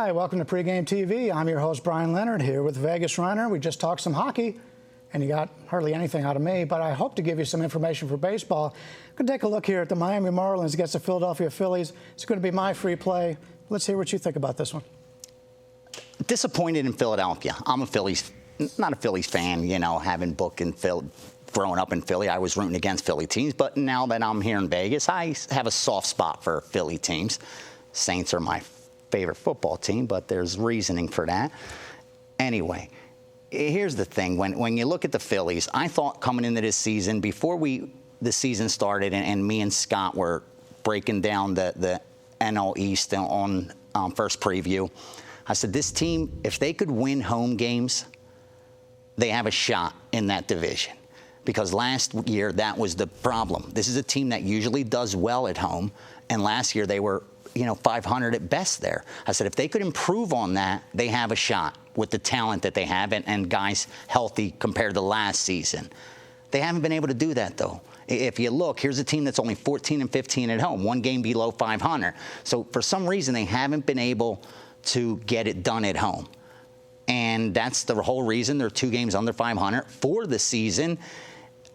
Hi, welcome to Pregame TV. I'm your host, Bryan Leonard, here with Vegas Runner. We just talked some hockey, and you got hardly anything out of me, but I hope to give you some information for baseball. I'm going to take a look here at the Miami Marlins against the Philadelphia Phillies. It's going to be my free play. Let's hear what you think about this one. Disappointed in Philadelphia. I'm a Phillies, not a Phillies fan, you know, having booked in Philly. Growing up in Philly, I was rooting against Philly teams, but now that I'm here in Vegas, I have a soft spot for Philly teams. Saints are my favorite football team, but there's reasoning for that. Anyway, here's the thing. When you look at the Phillies, I thought coming into this season, before the season started and me and Scott were breaking down the NL East on first preview, I said this team, if they could win home games, they have a shot in that division. Because last year, that was the problem. This is a team that usually does well at home, and last year they were 500 at best there. I said, if they could improve on that, they have a shot with the talent that they have and guys healthy compared to last season. They haven't been able to do that, though. If you look, here's a team that's only 14-15 at home, one game below 500. So for some reason, they haven't been able to get it done at home. And that's the whole reason they're 2 games under 500 for the season.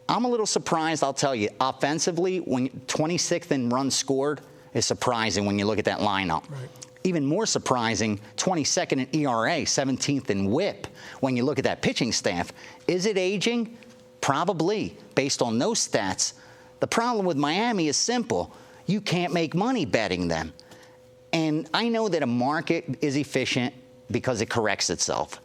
I'm a little surprised, I'll tell you. Offensively, when 26th in runs scored, is surprising when you look at that lineup. Right. Even more surprising, 22nd in ERA, 17th in WHIP. When you look at that pitching staff, is it aging? Probably, based on those stats. The problem with Miami is simple. You can't make money betting them. And I know that a market is efficient because it corrects itself.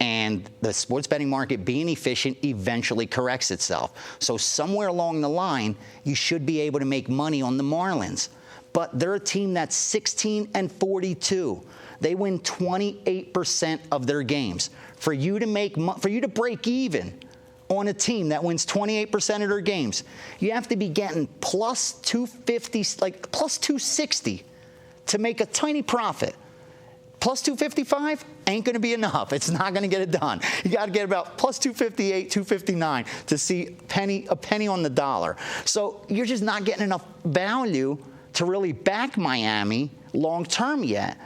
And the sports betting market being efficient eventually corrects itself. So somewhere along the line, you should be able to make money on the Marlins. But they're a team that's 16-42. They win 28% of their games. For you to break even on a team that wins 28% of their games, you have to be getting plus 250, like plus 260 to make a tiny profit. Plus 255 ain't going to be enough. It's not going to get it done. You got to get about plus 258, 259 to see a penny on the dollar. So you're just not getting enough value to really back Miami long term yet.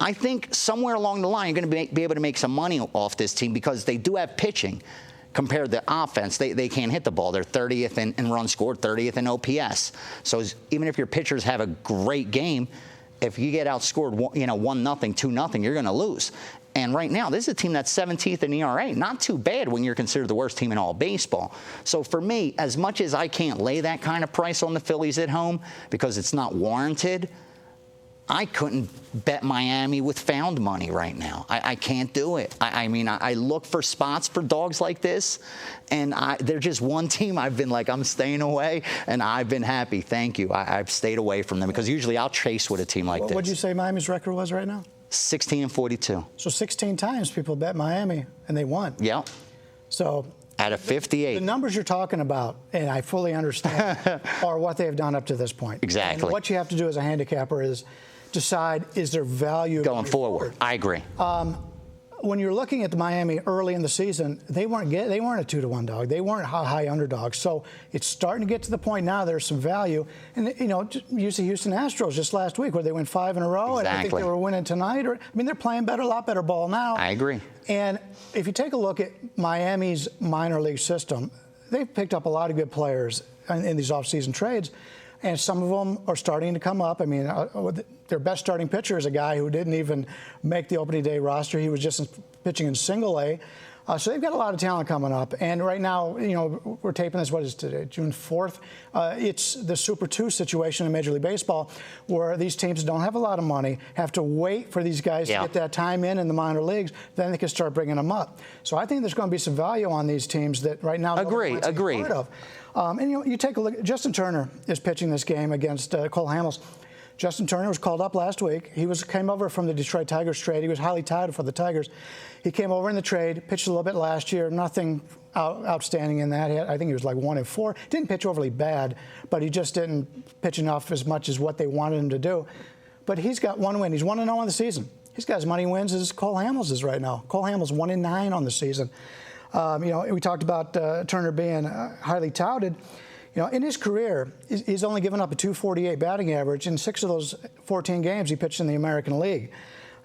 I think somewhere along the line you're going to be able to make some money off this team because they do have pitching compared to offense. They can't hit the ball. They're 30th in runs scored, 30th in OPS. So even if your pitchers have a great game, if you get outscored, 1-0, 2-0, you're going to lose. And right now, this is a team that's 17th in ERA. Not too bad when you're considered the worst team in all baseball. So for me, as much as I can't lay that kind of price on the Phillies at home because it's not warranted, I couldn't bet Miami with found money right now. I can't do it. I look for spots for dogs like this, and they're just one team I've been like, I'm staying away, and I've been happy. Thank you. I've stayed away from them because usually I'll chase with a team like this. What did you say Miami's record was right now? 16-42. So 16 times people bet Miami, and they won. Yeah. So out of 58. The numbers you're talking about, and I fully understand, are what they have done up to this point. Exactly. And what you have to do as a handicapper is decide, is there value going forward? I agree. When you're looking at the Miami early in the season, they weren't a 2-1 dog. They weren't high underdogs. So it's starting to get to the point now there's some value. And use the Houston Astros just last week where they went 5 in a row. Exactly. And I think they were winning tonight. They're playing a lot better ball now. I agree. And if you take a look at Miami's minor league system, they've picked up a lot of good players in these offseason trades. And some of them are starting to come up. Their best starting pitcher is a guy who didn't even make the opening day roster. He was just pitching in single A. So they've got a lot of talent coming up. And right now, we're taping this, what is today, June 4th? It's the Super 2 situation in Major League Baseball where these teams don't have a lot of money, have to wait for these guys to get that time in the minor leagues, then they can start bringing them up. So I think there's going to be some value on these teams that right now Agreed. part of. And you take a look, Justin Turner is pitching this game against Cole Hamels. Justin Turner was called up last week. He came over from the Detroit Tigers trade. He was highly touted for the Tigers. He came over in the trade, pitched a little bit last year, nothing outstanding in that. I think he was like 1-4. Didn't pitch overly bad, but he just didn't pitch enough as much as what they wanted him to do. But he's got 1 win. He's 1-0 on the season. He's got as many wins as Cole Hamels is right now. Cole Hamels 1-9 on the season. We talked about Turner being highly touted. In his career, he's only given up a .248 batting average. In 6 of those 14 games, he pitched in the American League.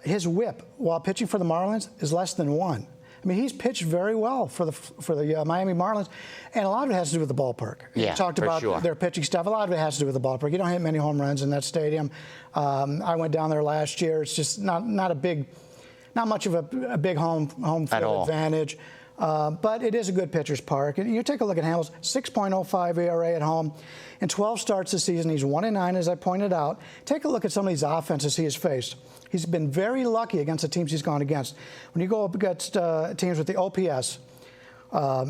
his whip while pitching for the Marlins is less than 1. I mean, he's pitched very well for the Miami Marlins, and a lot of it has to do with the ballpark. Yeah, you talked about their pitching staff. A lot of it has to do with the ballpark. You don't hit many home runs in that stadium. I went down there last year. It's just not much of a big home field advantage. But it is a good pitcher's park. And you take a look at Hamels, 6.05 ERA at home. In 12 starts this season, he's 1-9, as I pointed out. Take a look at some of these offenses he has faced. He's been very lucky against the teams he's gone against. When you go up against teams with the OPS,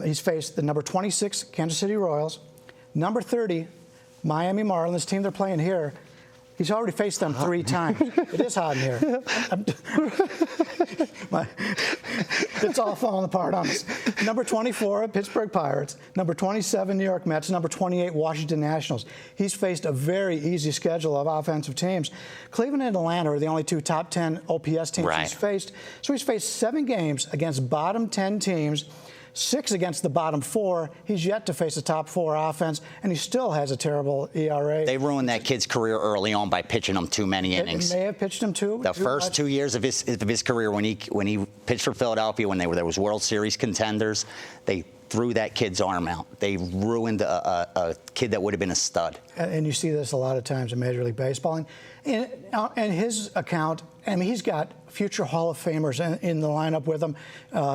he's faced the number 26 Kansas City Royals, number 30 Miami Marlins, team they're playing here. He's already faced them 3 times. It is hot in here. It's all falling apart on us. Number 24, Pittsburgh Pirates. Number 27, New York Mets. Number 28, Washington Nationals. He's faced a very easy schedule of offensive teams. Cleveland and Atlanta are the only 2 top 10 OPS teams he's faced. So he's faced 7 games against bottom 10 teams, 6 against the bottom 4. He's yet to face a top 4 offense, and he still has a terrible ERA. They ruined that kid's career early on by pitching him too many innings. They may have pitched him too. The first 2 years of his career, when he pitched for Philadelphia, when there was World Series contenders, they threw that kid's arm out. They ruined a kid that would have been a stud. And you see this a lot of times in Major League Baseball. And his account, I mean, he's got future Hall of Famers in the lineup with him,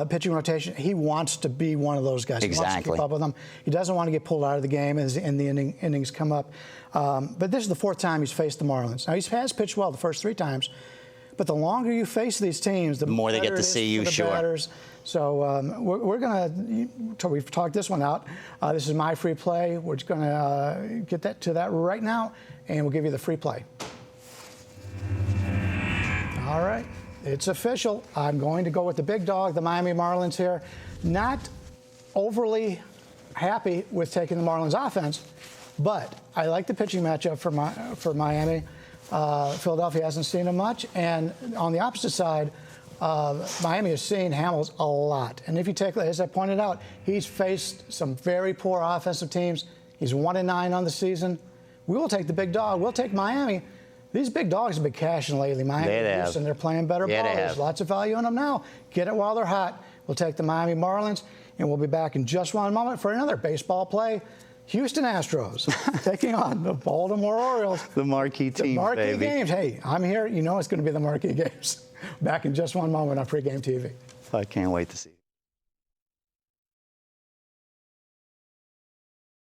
pitching rotation. He wants to be one of those guys. Exactly. He wants to keep up with them. He doesn't want to get pulled out of the game as the innings come up. But this is the 4th time he's faced the Marlins. Now, he has pitched well the first 3 times, but the longer you face these teams, the more they get to see you, sure. Batters. So we've talked this one out. This is my free play. We're just going to get to that right now, and we'll give you the free play. All right, it's official. I'm going to go with the big dog, the Miami Marlins here. Not overly happy with taking the Marlins offense, but I like the pitching matchup for Miami. Philadelphia hasn't seen him much, and on the opposite side, Miami has seen Hamels a lot. And if you take, as I pointed out, he's faced some very poor offensive teams. He's 1-9 on the season. We will take the big dog. We'll take Miami. These big dogs have been cashing lately. Miami and Houston, they're playing better ball. There's lots of value in them now. Get it while they're hot. We'll take the Miami Marlins, and we'll be back in just one moment for another baseball play. Houston Astros taking on the Baltimore Orioles. The marquee team, the marquee games. Hey, I'm here. You know it's going to be the marquee games. Back in just one moment on Pregame TV. I can't wait to see you.